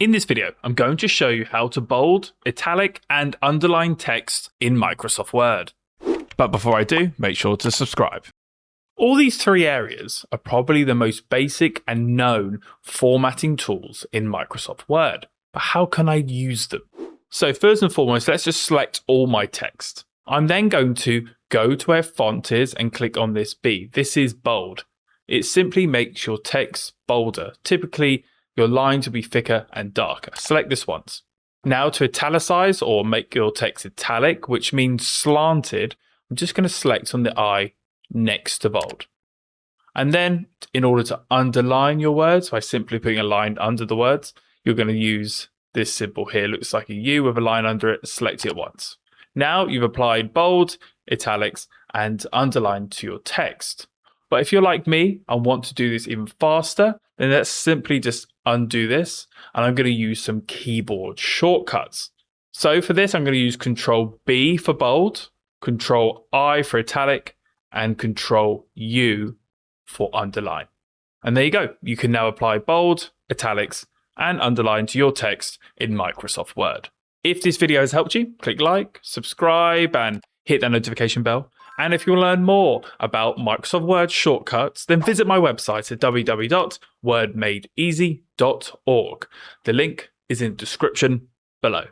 In this video, I'm going to show you how to bold, italic, and underline text in Microsoft Word. But before I do, make sure to subscribe. All these three areas are probably the most basic and known formatting tools in Microsoft Word. But how can I use them? So first and foremost, let's just select all my text. I'm then going to go to where font is and click on this B. This is bold. It simply makes your text bolder. Typically, your lines will be thicker and darker. Select this once. Now to italicize or make your text italic, which means slanted, I'm just going to select on the I next to bold. And then in order to underline your words, by simply putting a line under the words, you're going to use this symbol here. It looks like a U with a line under it. Select it once. Now you've applied bold, italics, and underline to your text. But if you're like me and want to do this even faster, then let's simply just undo this. And I'm going to use some keyboard shortcuts. So for this, I'm going to use Ctrl+B for bold, Ctrl+I for italic, and Ctrl+U for underline. And there you go. You can now apply bold, italics, and underline to your text in Microsoft Word. If this video has helped you, click like, subscribe, and hit that notification bell. And if you want to learn more about Microsoft Word shortcuts, then visit my website at www.wordmadeeasy.org. The link is in the description below.